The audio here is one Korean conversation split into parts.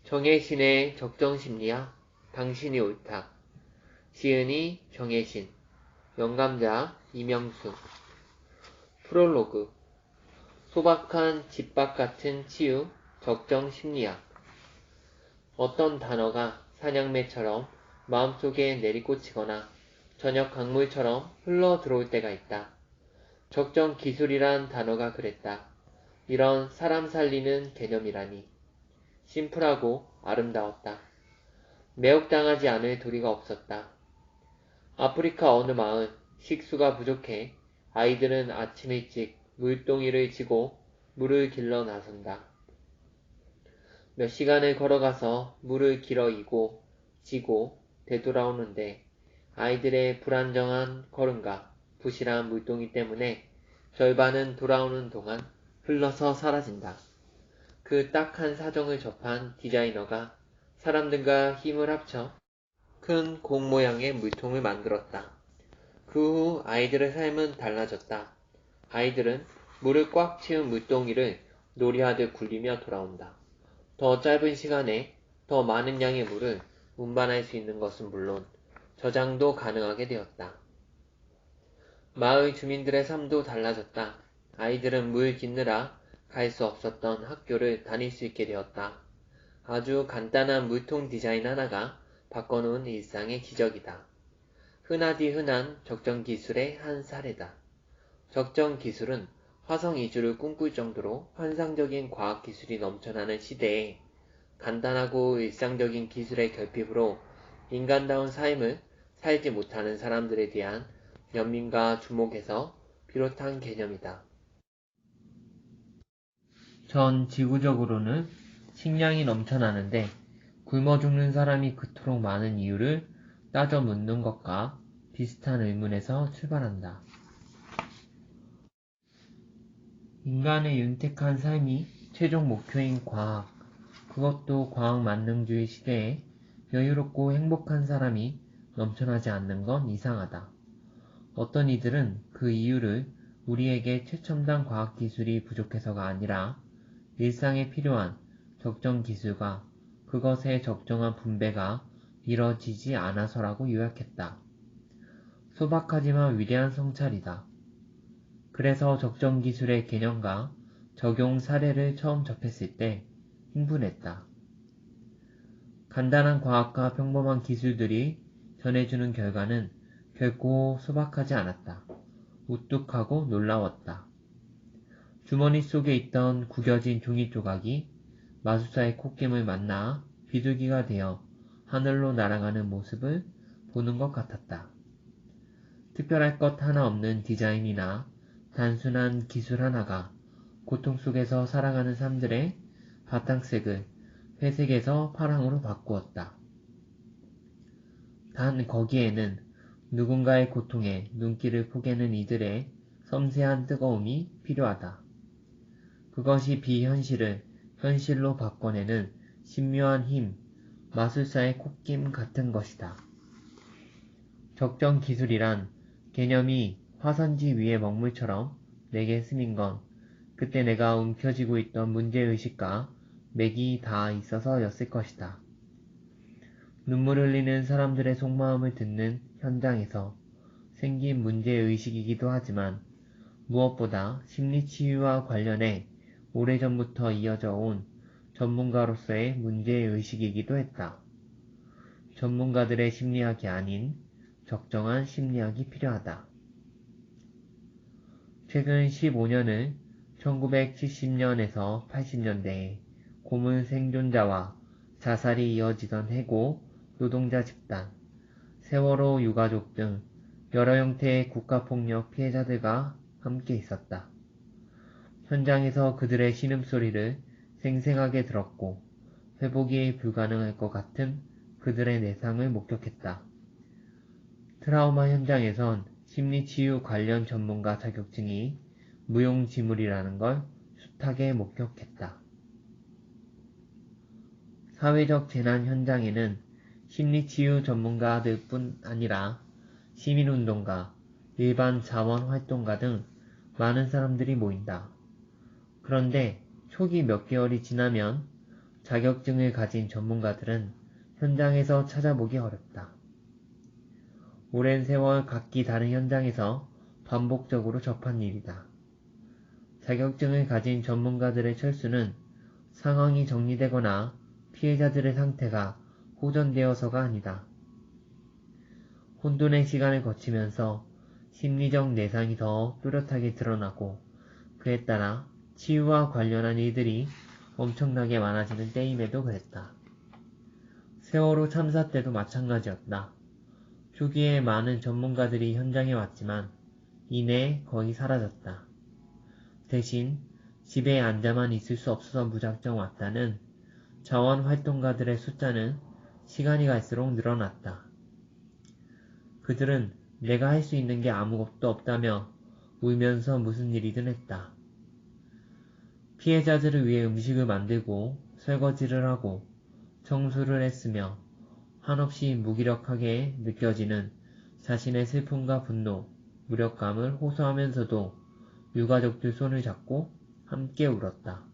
정혜신의 적정심리학, 당신이 옳다. 시은이 정혜신, 영감자 이명수. 프롤로그. 소박한 집밥 같은 치유, 적정심리학. 어떤 단어가 사냥매처럼 마음속에 내리꽂히거나 저녁 강물처럼 흘러 들어올 때가 있다. 적정기술이란 단어가 그랬다. 이런 사람 살리는 개념이라니. 심플하고 아름다웠다. 매혹당하지 않을 도리가 없었다. 아프리카 어느 마을, 식수가 부족해 아이들은 아침 일찍 물동이를 지고 물을 길러 나선다. 몇 시간을 걸어가서 물을 길어 이고 지고 되돌아오는데 아이들의 불안정한 걸음과 부실한 물동이 때문에 절반은 돌아오는 동안 흘러서 사라진다. 그 딱한 사정을 접한 디자이너가 사람들과 힘을 합쳐 큰 공 모양의 물통을 만들었다. 그 후 아이들의 삶은 달라졌다. 아이들은 물을 꽉 채운 물동이를 놀이하듯 굴리며 돌아온다. 더 짧은 시간에 더 많은 양의 물을 운반할 수 있는 것은 물론 저장도 가능하게 되었다. 마을 주민들의 삶도 달라졌다. 아이들은 물 깃느라 갈 수 없었던 학교를 다닐 수 있게 되었다. 아주 간단한 물통 디자인 하나가 바꿔놓은 일상의 기적이다. 흔하디 흔한 적정기술의 한 사례다. 적정기술은 화성 이주를 꿈꿀 정도로 환상적인 과학기술이 넘쳐나는 시대에 간단하고 일상적인 기술의 결핍으로 인간다운 삶을 살지 못하는 사람들에 대한 연민과 주목에서 비롯한 개념이다. 전 지구적으로는 식량이 넘쳐나는데 굶어 죽는 사람이 그토록 많은 이유를 따져 묻는 것과 비슷한 의문에서 출발한다. 인간의 윤택한 삶이 최종 목표인 과학, 그것도 과학 만능주의 시대에 여유롭고 행복한 사람이 넘쳐나지 않는 건 이상하다. 어떤 이들은 그 이유를 우리에게 최첨단 과학기술이 부족해서가 아니라 일상에 필요한 적정 기술과 그것의 적정한 분배가 이뤄지지 않아서라고 요약했다. 소박하지만 위대한 성찰이다. 그래서 적정 기술의 개념과 적용 사례를 처음 접했을 때 흥분했다. 간단한 과학과 평범한 기술들이 전해주는 결과는 결코 소박하지 않았다. 우뚝하고 놀라웠다. 주머니 속에 있던 구겨진 종이 조각이 마술사의 콧김을 만나 비둘기가 되어 하늘로 날아가는 모습을 보는 것 같았다. 특별할 것 하나 없는 디자인이나 단순한 기술 하나가 고통 속에서 살아가는 삶들의 바탕색을 회색에서 파랑으로 바꾸었다. 단 거기에는 누군가의 고통에 눈길을 포개는 이들의 섬세한 뜨거움이 필요하다. 그것이 비현실을 현실로 바꿔내는 신묘한 힘, 마술사의 콧김 같은 것이다. 적정 기술이란 개념이 화산지 위의 먹물처럼 내게 스민 건 그때 내가 움켜쥐고 있던 문제의식과 맥이 닿아 있어서였을 것이다. 눈물 흘리는 사람들의 속마음을 듣는 현장에서 생긴 문제의식이기도 하지만 무엇보다 심리치유와 관련해 오래전부터 이어져 온 전문가로서의 문제의식이기도 했다. 전문가들의 심리학이 아닌 적정한 심리학이 필요하다. 최근 15년을 1970년에서 80년대에 고문 생존자와 자살이 이어지던 해고 노동자 집단, 세월호 유가족 등 여러 형태의 국가폭력 피해자들과 함께 있었다. 현장에서 그들의 신음소리를 생생하게 들었고 회복이 불가능할 것 같은 그들의 내상을 목격했다. 트라우마 현장에선 심리치유 관련 전문가 자격증이 무용지물이라는 걸 숱하게 목격했다. 사회적 재난 현장에는 심리치유 전문가들뿐 아니라 시민운동가, 일반 자원활동가 등 많은 사람들이 모인다. 그런데 초기 몇 개월이 지나면 자격증을 가진 전문가들은 현장에서 찾아보기 어렵다. 오랜 세월 각기 다른 현장에서 반복적으로 접한 일이다. 자격증을 가진 전문가들의 철수는 상황이 정리되거나 피해자들의 상태가 호전되어서가 아니다. 혼돈의 시간을 거치면서 심리적 내상이 더 뚜렷하게 드러나고 그에 따라 치유와 관련한 일들이 엄청나게 많아지는 때임에도 그랬다. 세월호 참사 때도 마찬가지였다. 초기에 많은 전문가들이 현장에 왔지만 이내 거의 사라졌다. 대신 집에 앉아만 있을 수 없어서 무작정 왔다는 자원활동가들의 숫자는 시간이 갈수록 늘어났다. 그들은 내가 할 수 있는 게 아무것도 없다며 울면서 무슨 일이든 했다. 피해자들을 위해 음식을 만들고 설거지를 하고 청소를 했으며 한없이 무기력하게 느껴지는 자신의 슬픔과 분노, 무력감을 호소하면서도 유가족들 손을 잡고 함께 울었다.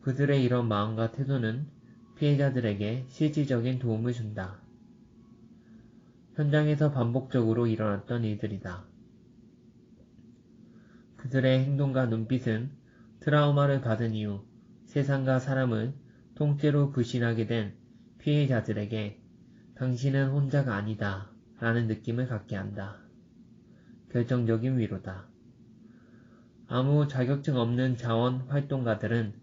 그들의 이런 마음과 태도는 피해자들에게 실질적인 도움을 준다. 현장에서 반복적으로 일어났던 일들이다. 그들의 행동과 눈빛은 트라우마를 받은 이후 세상과 사람을 통째로 불신하게 된 피해자들에게 당신은 혼자가 아니다 라는 느낌을 갖게 한다. 결정적인 위로다. 아무 자격증 없는 자원활동가들은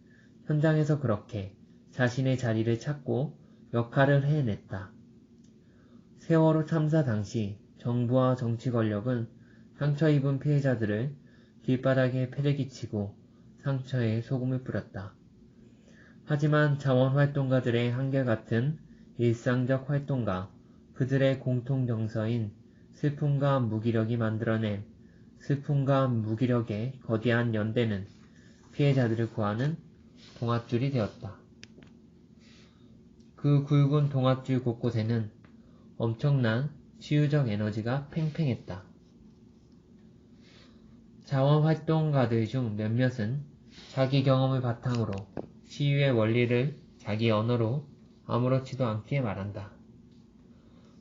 현장에서 그렇게 자신의 자리를 찾고 역할을 해냈다. 세월호 참사 당시 정부와 정치 권력은 상처 입은 피해자들을 길바닥에 패대기치고 상처에 소금을 뿌렸다. 하지만 자원활동가들의 한결같은 일상적 활동과 그들의 공통정서인 슬픔과 무기력이 만들어낸 슬픔과 무기력의 거대한 연대는 피해자들을 구하는 동아줄이 되었다. 그 굵은 동아줄 곳곳에는 엄청난 치유적 에너지가 팽팽했다. 자원활동가들 중 몇몇은 자기 경험을 바탕으로 치유의 원리를 자기 언어로 아무렇지도 않게 말한다.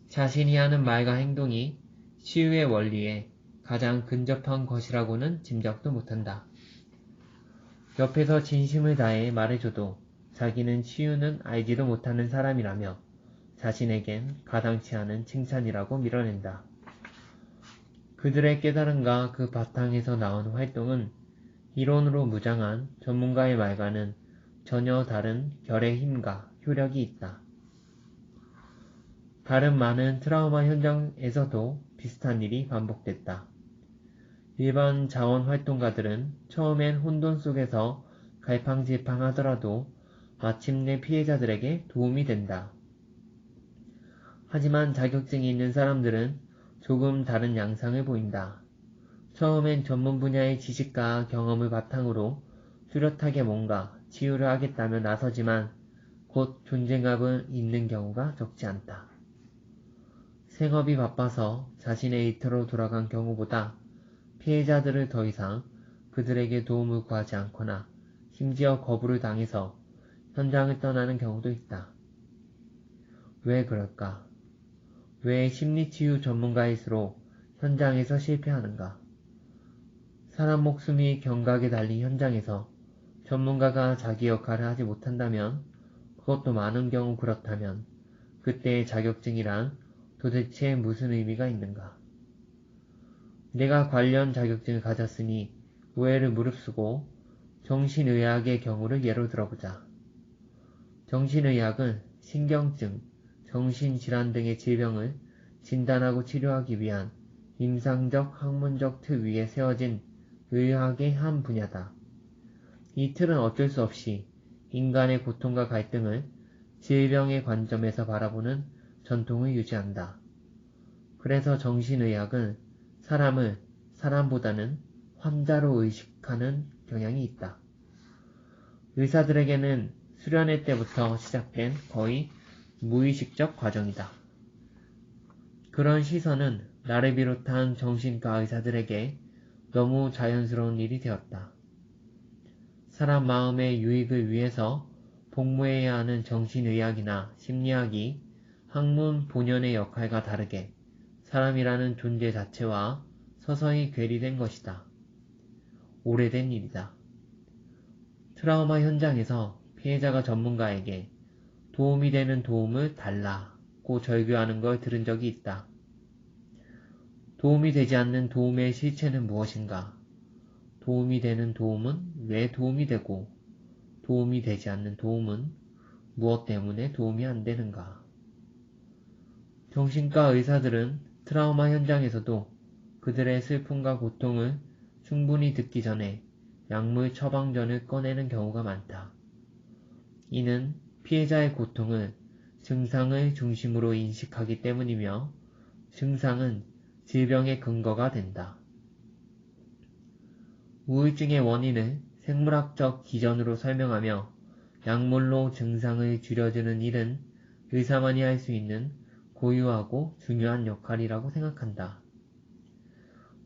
자신이 하는 말과 행동이 치유의 원리에 가장 근접한 것이라고는 짐작도 못한다. 옆에서 진심을 다해 말해줘도 자기는 치유는 알지도 못하는 사람이라며 자신에겐 가당치 않은 칭찬이라고 밀어낸다. 그들의 깨달음과 그 바탕에서 나온 활동은 이론으로 무장한 전문가의 말과는 전혀 다른 결의 힘과 효력이 있다. 다른 많은 트라우마 현장에서도 비슷한 일이 반복됐다. 일반 자원활동가들은 처음엔 혼돈 속에서 갈팡질팡하더라도 마침내 피해자들에게 도움이 된다. 하지만 자격증이 있는 사람들은 조금 다른 양상을 보인다. 처음엔 전문 분야의 지식과 경험을 바탕으로 뚜렷하게 뭔가 치유를 하겠다며 나서지만 곧 존재감을 잃는 경우가 적지 않다. 생업이 바빠서 자신의 일터로 돌아간 경우보다 피해자들을 더 이상 그들에게 도움을 구하지 않거나 심지어 거부를 당해서 현장을 떠나는 경우도 있다. 왜 그럴까? 왜 심리치유 전문가일수록 현장에서 실패하는가? 사람 목숨이 경각에 달린 현장에서 전문가가 자기 역할을 하지 못한다면, 그것도 많은 경우 그렇다면 그때의 자격증이란 도대체 무슨 의미가 있는가? 내가 관련 자격증을 가졌으니 오해를 무릅쓰고 정신의학의 경우를 예로 들어보자. 정신의학은 신경증, 정신질환 등의 질병을 진단하고 치료하기 위한 임상적 학문적 틀 위에 세워진 의학의 한 분야다. 이 틀은 어쩔 수 없이 인간의 고통과 갈등을 질병의 관점에서 바라보는 전통을 유지한다. 그래서 정신의학은 사람을 사람보다는 환자로 의식하는 경향이 있다. 의사들에게는 수련회 때부터 시작된 거의 무의식적 과정이다. 그런 시선은 나를 비롯한 정신과 의사들에게 너무 자연스러운 일이 되었다. 사람 마음의 유익을 위해서 복무해야 하는 정신의학이나 심리학이 학문 본연의 역할과 다르게 사람이라는 존재 자체와 서서히 괴리된 것이다. 오래된 일이다. 트라우마 현장에서 피해자가 전문가에게 도움이 되는 도움을 달라고 절규하는 걸 들은 적이 있다. 도움이 되지 않는 도움의 실체는 무엇인가? 도움이 되는 도움은 왜 도움이 되고, 도움이 되지 않는 도움은 무엇 때문에 도움이 안 되는가? 정신과 의사들은 트라우마 현장에서도 그들의 슬픔과 고통을 충분히 듣기 전에 약물 처방전을 꺼내는 경우가 많다. 이는 피해자의 고통을 증상을 중심으로 인식하기 때문이며 증상은 질병의 근거가 된다. 우울증의 원인을 생물학적 기전으로 설명하며 약물로 증상을 줄여주는 일은 의사만이 할 수 있는 고유하고 중요한 역할이라고 생각한다.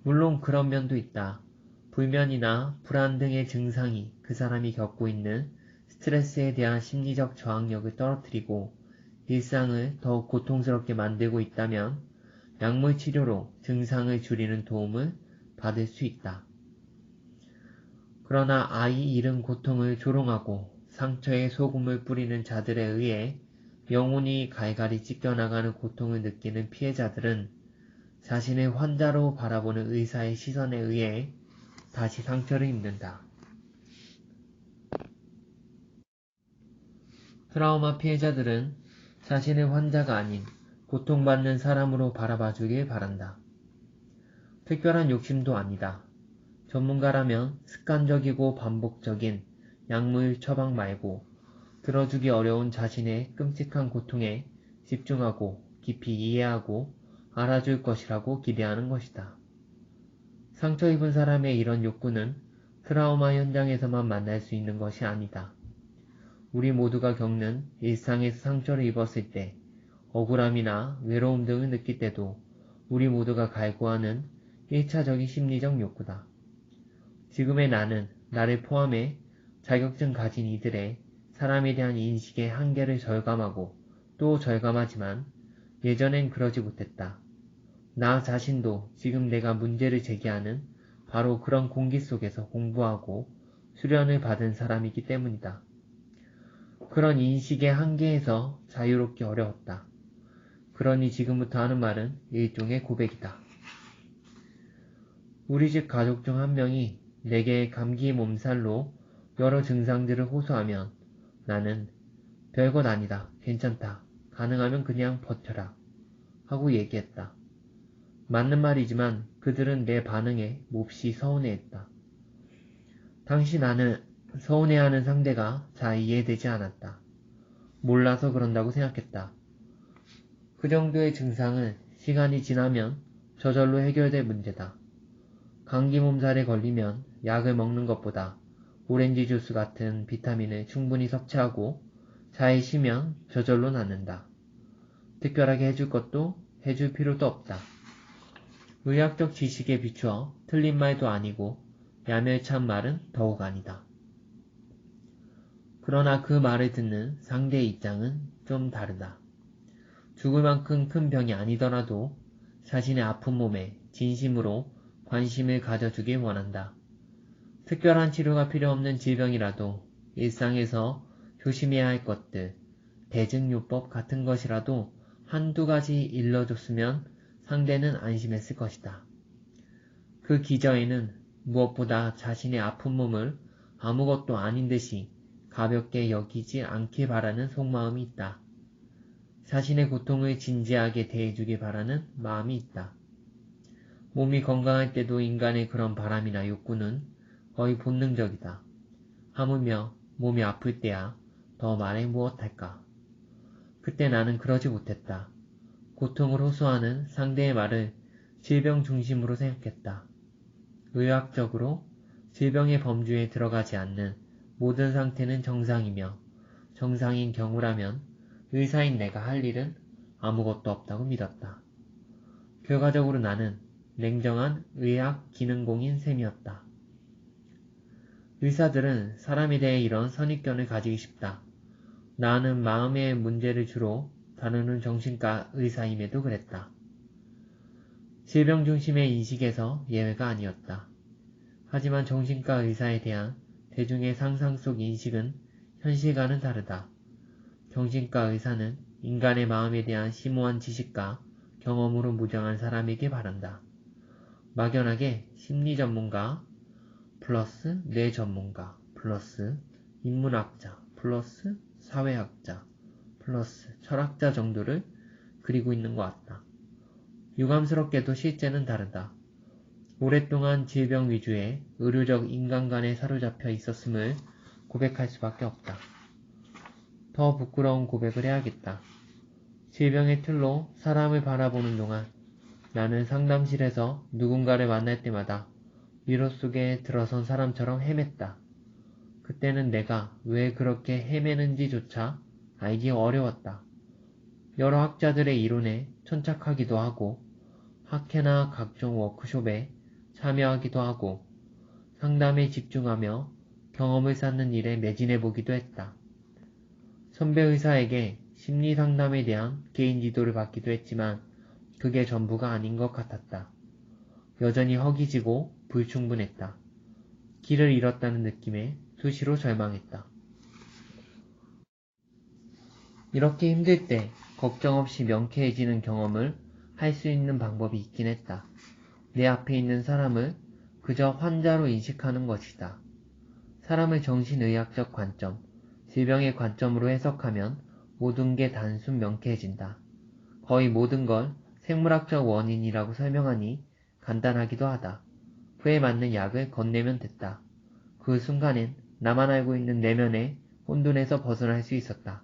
물론 그런 면도 있다. 불면이나 불안 등의 증상이 그 사람이 겪고 있는 스트레스에 대한 심리적 저항력을 떨어뜨리고 일상을 더욱 고통스럽게 만들고 있다면 약물 치료로 증상을 줄이는 도움을 받을 수 있다. 그러나 아이 잃은 고통을 조롱하고 상처에 소금을 뿌리는 자들에 의해 영혼이 갈갈이 찢겨나가는 고통을 느끼는 피해자들은 자신을 환자로 바라보는 의사의 시선에 의해 다시 상처를 입는다. 트라우마 피해자들은 자신을 환자가 아닌 고통받는 사람으로 바라봐주길 바란다. 특별한 욕심도 아니다. 전문가라면 습관적이고 반복적인 약물 처방 말고 들어주기 어려운 자신의 끔찍한 고통에 집중하고 깊이 이해하고 알아줄 것이라고 기대하는 것이다. 상처 입은 사람의 이런 욕구는 트라우마 현장에서만 만날 수 있는 것이 아니다. 우리 모두가 겪는 일상에서 상처를 입었을 때 억울함이나 외로움 등을 느낄 때도 우리 모두가 갈구하는 1차적인 심리적 욕구다. 지금의 나는 나를 포함해 자격증 가진 이들의 사람에 대한 인식의 한계를 절감하고 또 절감하지만 예전엔 그러지 못했다. 나 자신도 지금 내가 문제를 제기하는 바로 그런 공기 속에서 공부하고 수련을 받은 사람이기 때문이다. 그런 인식의 한계에서 자유롭기 어려웠다. 그러니 지금부터 하는 말은 일종의 고백이다. 우리 집 가족 중 한 명이 내게 감기 몸살로 여러 증상들을 호소하면 나는 별것 아니다. 괜찮다. 가능하면 그냥 버텨라. 하고 얘기했다. 맞는 말이지만 그들은 내 반응에 몹시 서운해했다. 당시 나는 서운해하는 상대가 잘 이해되지 않았다. 몰라서 그런다고 생각했다. 그 정도의 증상은 시간이 지나면 저절로 해결될 문제다. 감기 몸살에 걸리면 약을 먹는 것보다 오렌지 주스 같은 비타민을 충분히 섭취하고 잘 쉬면 저절로 낫는다. 특별하게 해줄 것도 해줄 필요도 없다. 의학적 지식에 비추어 틀린 말도 아니고 야멸찬 말은 더욱 아니다. 그러나 그 말을 듣는 상대의 입장은 좀 다르다. 죽을 만큼 큰 병이 아니더라도 자신의 아픈 몸에 진심으로 관심을 가져주길 원한다. 특별한 치료가 필요 없는 질병이라도 일상에서 조심해야 할 것들, 대증요법 같은 것이라도 한두 가지 일러줬으면 상대는 안심했을 것이다. 그 기저에는 무엇보다 자신의 아픈 몸을 아무것도 아닌 듯이 가볍게 여기지 않길 바라는 속마음이 있다. 자신의 고통을 진지하게 대해주길 바라는 마음이 있다. 몸이 건강할 때도 인간의 그런 바람이나 욕구는 거의 본능적이다. 하물며 몸이 아플 때야 더 말해 무엇할까. 그때 나는 그러지 못했다. 고통을 호소하는 상대의 말을 질병 중심으로 생각했다. 의학적으로 질병의 범주에 들어가지 않는 모든 상태는 정상이며 정상인 경우라면 의사인 내가 할 일은 아무것도 없다고 믿었다. 결과적으로 나는 냉정한 의학 기능공인 셈이었다. 의사들은 사람에 대해 이런 선입견을 가지기 쉽다. 나는 마음의 문제를 주로 다루는 정신과 의사임에도 그랬다. 질병 중심의 인식에서 예외가 아니었다. 하지만 정신과 의사에 대한 대중의 상상 속 인식은 현실과는 다르다. 정신과 의사는 인간의 마음에 대한 심오한 지식과 경험으로 무장한 사람에게 바란다. 막연하게 심리 전문가 플러스 뇌 전문가 플러스 인문학자 플러스 사회학자 플러스 철학자 정도를 그리고 있는 것 같다. 유감스럽게도 실제는 다르다. 오랫동안 질병 위주의 의료적 인간관에 사로잡혀 있었음을 고백할 수밖에 없다. 더 부끄러운 고백을 해야겠다. 질병의 틀로 사람을 바라보는 동안 나는 상담실에서 누군가를 만날 때마다 미로 속에 들어선 사람처럼 헤맸다. 그때는 내가 왜 그렇게 헤매는지조차 알기 어려웠다. 여러 학자들의 이론에 천착하기도 하고 학회나 각종 워크숍에 참여하기도 하고 상담에 집중하며 경험을 쌓는 일에 매진해보기도 했다. 선배 의사에게 심리 상담에 대한 개인 지도를 받기도 했지만 그게 전부가 아닌 것 같았다. 여전히 허기지고 불충분했다. 길을 잃었다는 느낌에 수시로 절망했다. 이렇게 힘들 때 걱정 없이 명쾌해지는 경험을 할 수 있는 방법이 있긴 했다. 내 앞에 있는 사람을 그저 환자로 인식하는 것이다. 사람을 정신의학적 관점, 질병의 관점으로 해석하면 모든 게 단순 명쾌해진다. 거의 모든 걸 생물학적 원인이라고 설명하니 간단하기도 하다. 그에 맞는 약을 건네면 됐다. 그 순간엔 나만 알고 있는 내면의 혼돈에서 벗어날 수 있었다.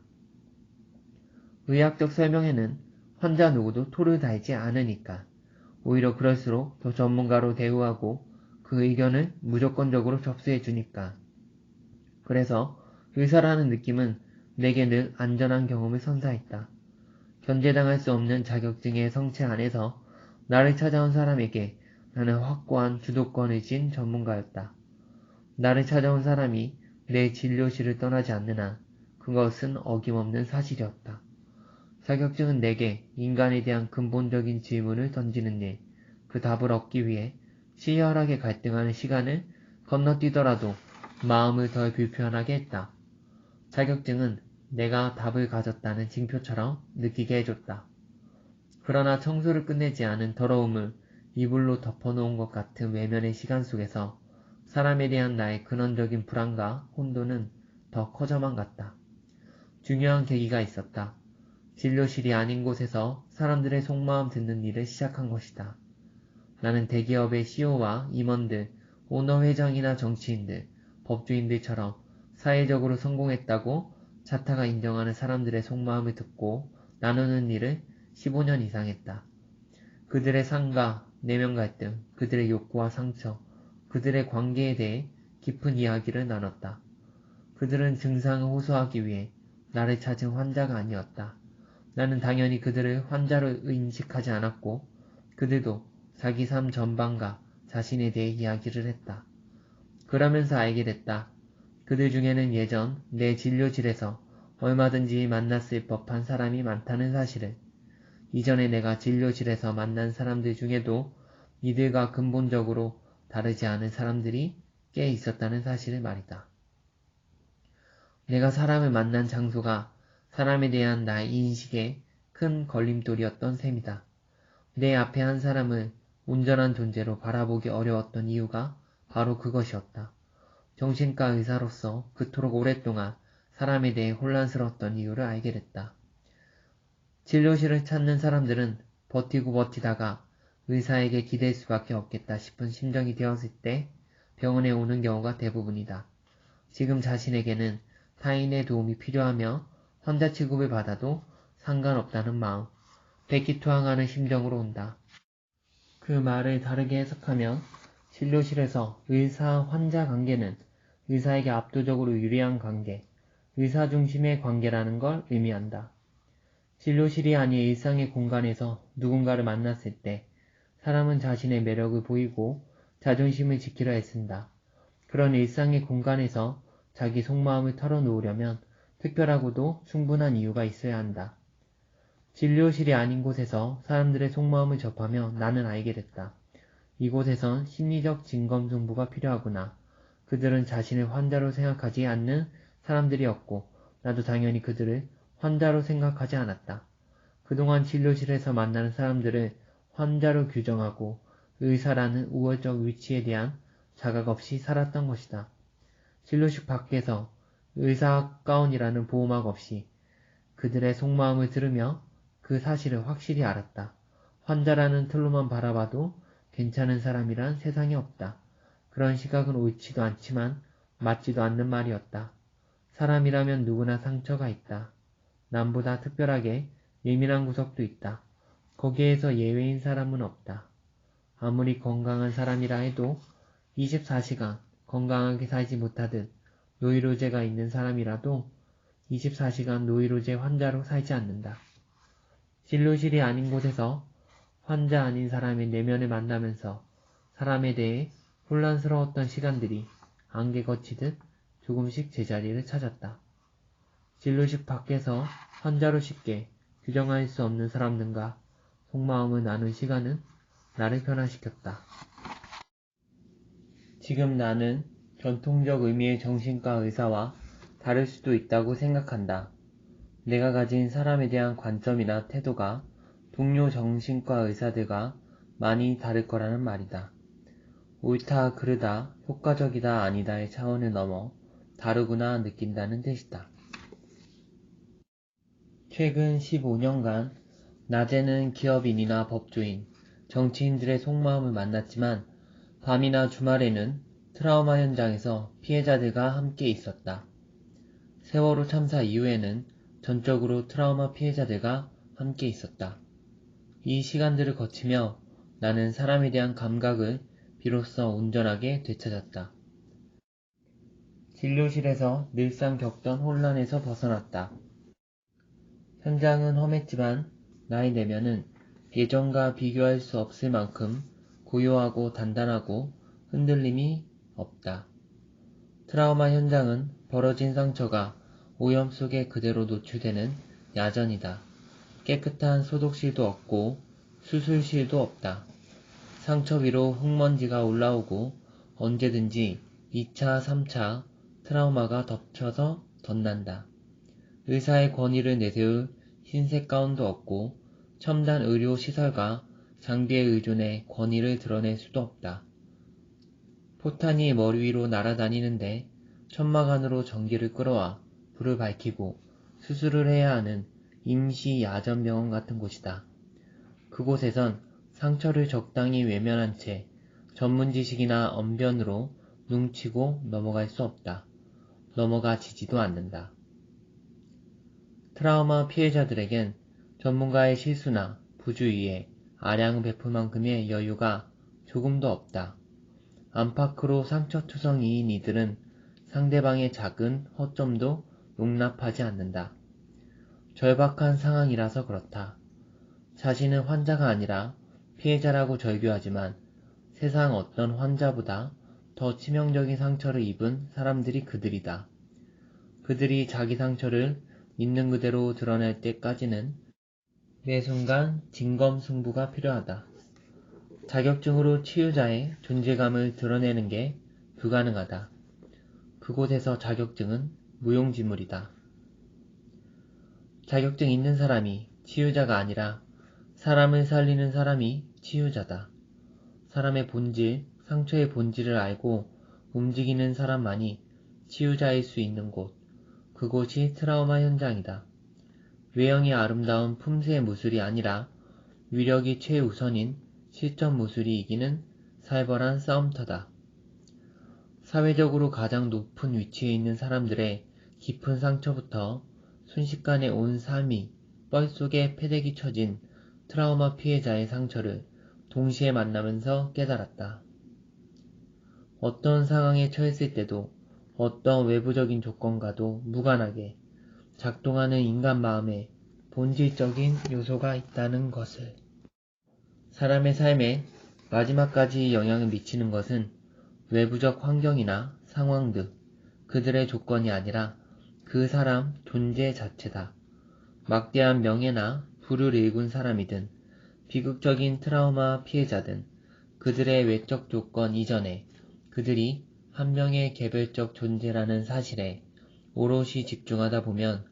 의학적 설명에는 환자 누구도 토를 달지 않으니까. 오히려 그럴수록 더 전문가로 대우하고 그 의견을 무조건적으로 접수해 주니까. 그래서 의사라는 느낌은 내게 늘 안전한 경험을 선사했다. 견제당할 수 없는 자격증의 성체 안에서 나를 찾아온 사람에게 나는 확고한 주도권을 쥔 전문가였다. 나를 찾아온 사람이 내 진료실을 떠나지 않는 한 그것은 어김없는 사실이었다. 자격증은 내게 인간에 대한 근본적인 질문을 던지는 일, 그 답을 얻기 위해 치열하게 갈등하는 시간을 건너뛰더라도 마음을 덜 불편하게 했다. 자격증은 내가 답을 가졌다는 징표처럼 느끼게 해줬다. 그러나 청소를 끝내지 않은 더러움을 이불로 덮어놓은 것 같은 외면의 시간 속에서 사람에 대한 나의 근원적인 불안과 혼돈은 더 커져만 갔다. 중요한 계기가 있었다. 진료실이 아닌 곳에서 사람들의 속마음 듣는 일을 시작한 것이다. 나는 대기업의 CEO와 임원들, 오너 회장이나 정치인들, 법조인들처럼 사회적으로 성공했다고 자타가 인정하는 사람들의 속마음을 듣고 나누는 일을 15년 이상 했다. 그들의 삶과 내면 갈등, 그들의 욕구와 상처, 그들의 관계에 대해 깊은 이야기를 나눴다. 그들은 증상을 호소하기 위해 나를 찾은 환자가 아니었다. 나는 당연히 그들을 환자로 인식하지 않았고 그들도 자기 삶 전반과 자신에 대해 이야기를 했다. 그러면서 알게 됐다. 그들 중에는 예전 내 진료실에서 얼마든지 만났을 법한 사람이 많다는 사실을. 이전에 내가 진료실에서 만난 사람들 중에도 이들과 근본적으로 다르지 않은 사람들이 꽤 있었다는 사실을 말이다. 내가 사람을 만난 장소가 사람에 대한 나의 인식에 큰 걸림돌이었던 셈이다. 내 앞에 한 사람을 온전한 존재로 바라보기 어려웠던 이유가 바로 그것이었다. 정신과 의사로서 그토록 오랫동안 사람에 대해 혼란스러웠던 이유를 알게 됐다. 진료실을 찾는 사람들은 버티고 버티다가 의사에게 기댈 수밖에 없겠다 싶은 심정이 되었을 때 병원에 오는 경우가 대부분이다. 지금 자신에게는 타인의 도움이 필요하며 환자 취급을 받아도 상관없다는 마음, 백기투항하는 심정으로 온다. 그 말을 다르게 해석하면 진료실에서 의사-환자 관계는 의사에게 압도적으로 유리한 관계, 의사 중심의 관계라는 걸 의미한다. 진료실이 아닌 일상의 공간에서 누군가를 만났을 때 사람은 자신의 매력을 보이고 자존심을 지키려 애쓴다. 그런 일상의 공간에서 자기 속마음을 털어놓으려면 특별하고도 충분한 이유가 있어야 한다. 진료실이 아닌 곳에서 사람들의 속마음을 접하며 나는 알게 됐다. 이곳에선 심리적 진검승부가 필요하구나. 그들은 자신을 환자로 생각하지 않는 사람들이었고 나도 당연히 그들을 환자로 생각하지 않았다. 그동안 진료실에서 만나는 사람들을 환자로 규정하고 의사라는 우월적 위치에 대한 자각 없이 살았던 것이다. 진료실 밖에서 의사 가운이라는 보호막 없이 그들의 속마음을 들으며 그 사실을 확실히 알았다. 환자라는 틀로만 바라봐도 괜찮은 사람이란 세상에 없다. 그런 시각은 옳지도 않지만 맞지도 않는 말이었다. 사람이라면 누구나 상처가 있다. 남보다 특별하게 예민한 구석도 있다. 거기에서 예외인 사람은 없다. 아무리 건강한 사람이라 해도 24시간 건강하게 살지 못하듯 노이로제가 있는 사람이라도 24시간 노이로제 환자로 살지 않는다. 진료실이 아닌 곳에서 환자 아닌 사람의 내면을 만나면서 사람에 대해 혼란스러웠던 시간들이 안개 거치듯 조금씩 제자리를 찾았다. 진료실 밖에서 환자로 쉽게 규정할 수 없는 사람들과 속마음을 나눈 시간은 나를 변화시켰다. 지금 나는 전통적 의미의 정신과 의사와 다를 수도 있다고 생각한다. 내가 가진 사람에 대한 관점이나 태도가 동료 정신과 의사들과 많이 다를 거라는 말이다. 옳다, 그르다, 효과적이다, 아니다의 차원을 넘어 다르구나 느낀다는 뜻이다. 최근 15년간 낮에는 기업인이나 법조인, 정치인들의 속마음을 만났지만 밤이나 주말에는 트라우마 현장에서 피해자들과 함께 있었다. 세월호 참사 이후에는 전적으로 트라우마 피해자들과 함께 있었다. 이 시간들을 거치며 나는 사람에 대한 감각을 비로소 온전하게 되찾았다. 진료실에서 늘상 겪던 혼란에서 벗어났다. 현장은 험했지만 나의 내면은 예전과 비교할 수 없을 만큼 고요하고 단단하고 흔들림이 없다. 트라우마 현장은 벌어진 상처가 오염 속에 그대로 노출되는 야전이다. 깨끗한 소독실도 없고 수술실도 없다. 상처 위로 흙먼지가 올라오고 언제든지 2차, 3차 트라우마가 덮쳐서 덧난다. 의사의 권위를 내세울 흰색 가운도 없고 첨단 의료 시설과 장비에 의존해 권위를 드러낼 수도 없다. 포탄이 머리 위로 날아다니는데 천막 안으로 전기를 끌어와 불을 밝히고 수술을 해야 하는 임시 야전병원 같은 곳이다. 그곳에선 상처를 적당히 외면한 채 전문 지식이나 언변으로 뭉치고 넘어갈 수 없다. 넘어가지지도 않는다. 트라우마 피해자들에겐 전문가의 실수나 부주의에 아량을 베풀 만큼의 여유가 조금도 없다. 안팎으로 상처투성이인 이들은 상대방의 작은 허점도 용납하지 않는다. 절박한 상황이라서 그렇다. 자신은 환자가 아니라 피해자라고 절규하지만 세상 어떤 환자보다 더 치명적인 상처를 입은 사람들이 그들이다. 그들이 자기 상처를 있는 그대로 드러낼 때까지는 매 순간 진검승부가 필요하다. 자격증으로 치유자의 존재감을 드러내는 게 불가능하다. 그곳에서 자격증은 무용지물이다. 자격증 있는 사람이 치유자가 아니라 사람을 살리는 사람이 치유자다. 사람의 본질, 상처의 본질을 알고 움직이는 사람만이 치유자일 수 있는 곳, 그곳이 트라우마 현장이다. 외형이 아름다운 품새의 무술이 아니라 위력이 최우선인 실전 무술이 이기는 살벌한 싸움터다. 사회적으로 가장 높은 위치에 있는 사람들의 깊은 상처부터 순식간에 온 삶이 뻘 속에 패대기 쳐진 트라우마 피해자의 상처를 동시에 만나면서 깨달았다. 어떤 상황에 처했을 때도 어떤 외부적인 조건과도 무관하게 작동하는 인간 마음에 본질적인 요소가 있다는 것을. 사람의 삶에 마지막까지 영향을 미치는 것은 외부적 환경이나 상황 등 그들의 조건이 아니라 그 그 사람 존재 자체다. 막대한 명예나 부를 일군 사람이든 비극적인 트라우마 피해자든 그들의 외적 조건 이전에 그들이 한 명의 개별적 존재라는 사실에 오롯이 집중하다 보면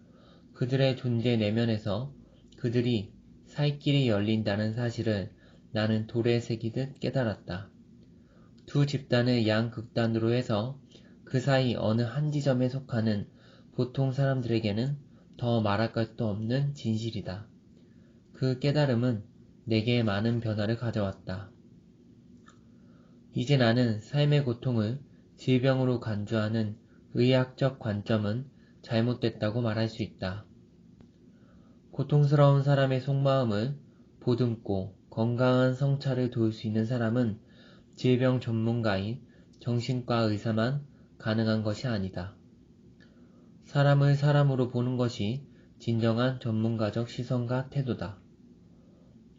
그들의 존재 내면에서 그들이 살 길이 열린다는 사실을 나는 돌에 새기듯 깨달았다. 두 집단을 양극단으로 해서 그 사이 어느 한 지점에 속하는 보통 사람들에게는 더 말할 것도 없는 진실이다. 그 깨달음은 내게 많은 변화를 가져왔다. 이제 나는 삶의 고통을 질병으로 간주하는 의학적 관점은 잘못됐다고 말할 수 있다. 고통스러운 사람의 속마음을 보듬고 건강한 성찰을 도울 수 있는 사람은 질병 전문가인 정신과 의사만 가능한 것이 아니다. 사람을 사람으로 보는 것이 진정한 전문가적 시선과 태도다.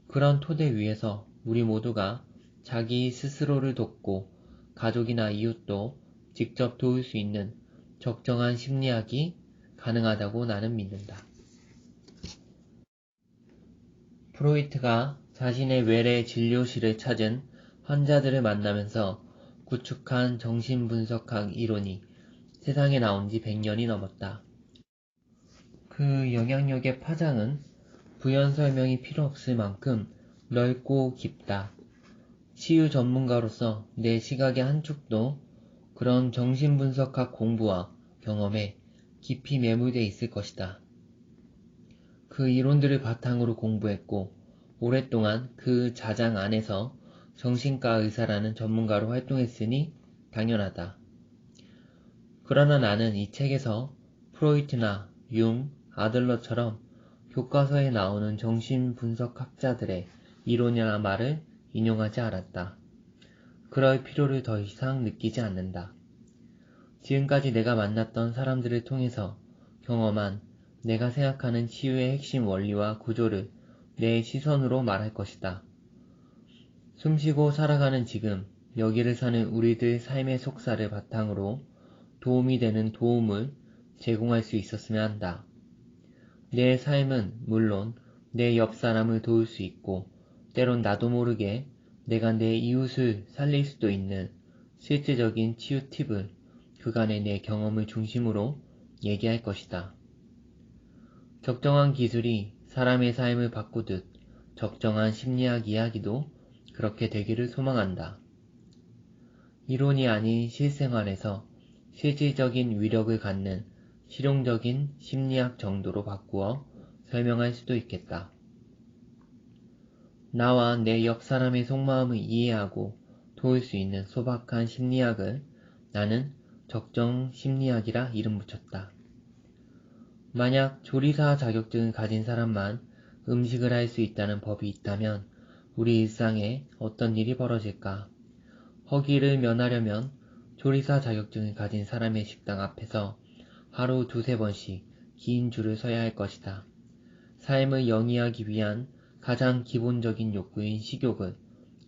그런 토대 위에서 우리 모두가 자기 스스로를 돕고 가족이나 이웃도 직접 도울 수 있는 적정한 심리학이 가능하다고 나는 믿는다. 프로이트가 자신의 외래 진료실을 찾은 환자들을 만나면서 구축한 정신분석학 이론이 세상에 나온 지 100년이 넘었다. 그 영향력의 파장은 부연 설명이 필요 없을 만큼 넓고 깊다. 치유 전문가로서 내 시각의 한 축도 그런 정신분석학 공부와 경험에 깊이 매몰돼 있을 것이다. 그 이론들을 바탕으로 공부했고 오랫동안 그 자장 안에서 정신과 의사라는 전문가로 활동했으니 당연하다. 그러나 나는 이 책에서 프로이트나 융, 아들러처럼 교과서에 나오는 정신분석학자들의 이론이나 말을 인용하지 않았다. 그럴 필요를 더 이상 느끼지 않는다. 지금까지 내가 만났던 사람들을 통해서 경험한 내가 생각하는 치유의 핵심 원리와 구조를 내 시선으로 말할 것이다. 숨쉬고 살아가는 지금, 여기를 사는 우리들 삶의 속사를 바탕으로 도움이 되는 도움을 제공할 수 있었으면 한다. 내 삶은 물론 내 옆 사람을 도울 수 있고 때론 나도 모르게 내가 내 이웃을 살릴 수도 있는 실제적인 치유 팁을 그간의 내 경험을 중심으로 얘기할 것이다. 적정한 기술이 사람의 삶을 바꾸듯 적정한 심리학 이야기도 그렇게 되기를 소망한다. 이론이 아닌 실생활에서 실질적인 위력을 갖는 실용적인 심리학 정도로 바꾸어 설명할 수도 있겠다. 나와 내 옆 사람의 속마음을 이해하고 도울 수 있는 소박한 심리학을 나는 적정 심리학이라 이름 붙였다. 만약 조리사 자격증을 가진 사람만 음식을 할 수 있다는 법이 있다면 우리 일상에 어떤 일이 벌어질까? 허기를 면하려면 조리사 자격증을 가진 사람의 식당 앞에서 하루 2~3번씩 긴 줄을 서야 할 것이다. 삶을 영위하기 위한 가장 기본적인 욕구인 식욕을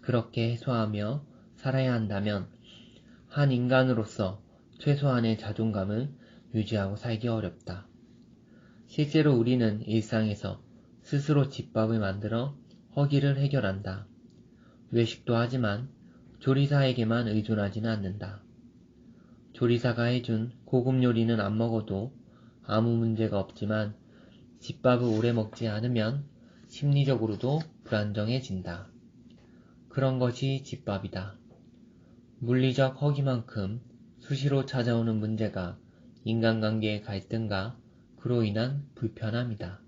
그렇게 해소하며 살아야 한다면 한 인간으로서 최소한의 자존감을 유지하고 살기 어렵다. 실제로 우리는 일상에서 스스로 집밥을 만들어 허기를 해결한다. 외식도 하지만 조리사에게만 의존하지는 않는다. 조리사가 해준 고급 요리는 안 먹어도 아무 문제가 없지만 집밥을 오래 먹지 않으면 심리적으로도 불안정해진다. 그런 것이 집밥이다. 물리적 허기만큼 수시로 찾아오는 문제가 인간관계의 갈등과 그로 인한 불편함이다.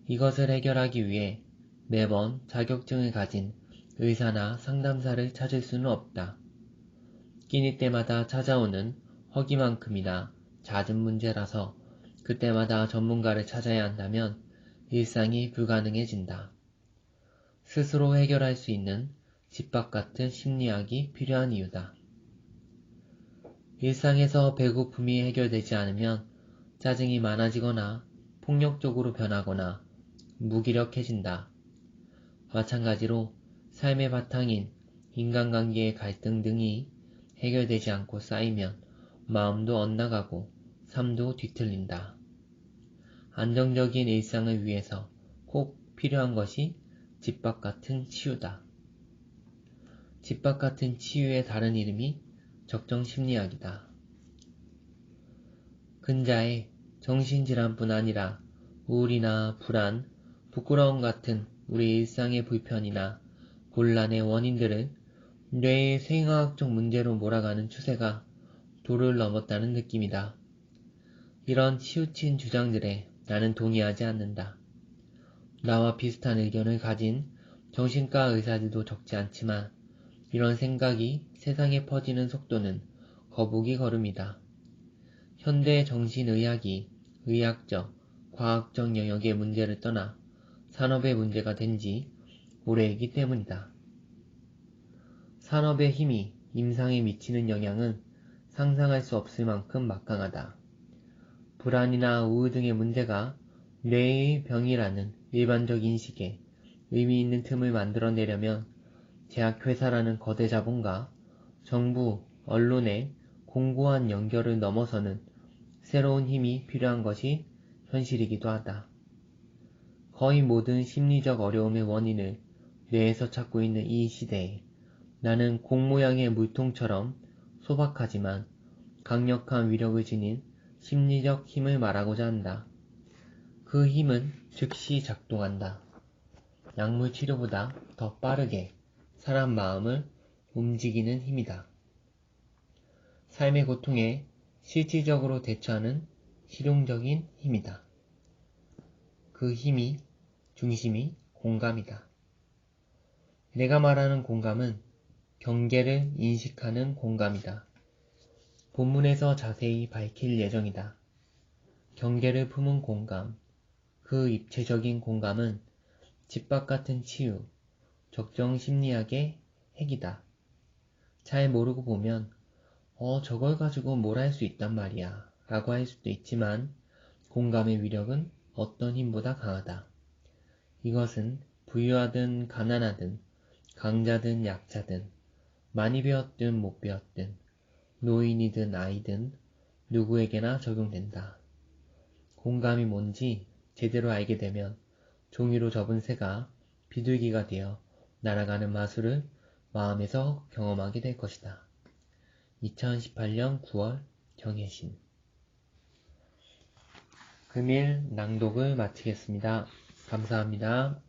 이것을 해결하기 위해 매번 자격증을 가진 의사나 상담사를 찾을 수는 없다. 끼니 때마다 찾아오는 허기만큼이나 잦은 문제라서 그때마다 전문가를 찾아야 한다면 일상이 불가능해진다. 스스로 해결할 수 있는 집밥 같은 심리학이 필요한 이유다. 일상에서 배고픔이 해결되지 않으면 짜증이 많아지거나 폭력적으로 변하거나 무기력해진다. 마찬가지로 삶의 바탕인 인간관계의 갈등 등이 해결되지 않고 쌓이면 마음도 엇나가고 삶도 뒤틀린다. 안정적인 일상을 위해서 꼭 필요한 것이 집밥 같은 치유다. 집밥 같은 치유의 다른 이름이 적정심리학이다. 근자에 정신질환뿐 아니라 우울이나 불안, 부끄러움 같은 우리 일상의 불편이나 곤란의 원인들을 뇌의 생화학적 문제로 몰아가는 추세가 도를 넘었다는 느낌이다. 이런 치우친 주장들에 나는 동의하지 않는다. 나와 비슷한 의견을 가진 정신과 의사들도 적지 않지만 이런 생각이 세상에 퍼지는 속도는 거북이 걸음이다. 현대 정신의학이 의학적, 과학적 영역의 문제를 떠나 산업의 문제가 된 지 오래이기 때문이다. 산업의 힘이 임상에 미치는 영향은 상상할 수 없을 만큼 막강하다. 불안이나 우울 등의 문제가 뇌의 병이라는 일반적 인식에 의미 있는 틈을 만들어내려면 제약회사라는 거대 자본과 정부, 언론의 공고한 연결을 넘어서는 새로운 힘이 필요한 것이 현실이기도 하다. 거의 모든 심리적 어려움의 원인을 뇌에서 찾고 있는 이 시대에 나는 공 모양의 물통처럼 소박하지만 강력한 위력을 지닌 심리적 힘을 말하고자 한다. 그 힘은 즉시 작동한다. 약물 치료보다 더 빠르게 사람 마음을 움직이는 힘이다. 삶의 고통에 실질적으로 대처하는 실용적인 힘이다. 그 힘이 중심이 공감이다. 내가 말하는 공감은 경계를 인식하는 공감이다. 본문에서 자세히 밝힐 예정이다. 경계를 품은 공감, 그 입체적인 공감은 집밥 같은 치유, 적정 심리학의 핵이다. 잘 모르고 보면 저걸 가지고 뭘 할 수 있단 말이야 라고 할 수도 있지만 공감의 위력은 어떤 힘보다 강하다. 이것은 부유하든 가난하든 강자든 약자든 많이 배웠든 못 배웠든 노인이든 아이든 누구에게나 적용된다. 공감이 뭔지 제대로 알게 되면 종이로 접은 새가 비둘기가 되어 날아가는 마술을 마음에서 경험하게 될 것이다. 2018년 9월 정혜신. 금일 낭독을 마치겠습니다. 감사합니다.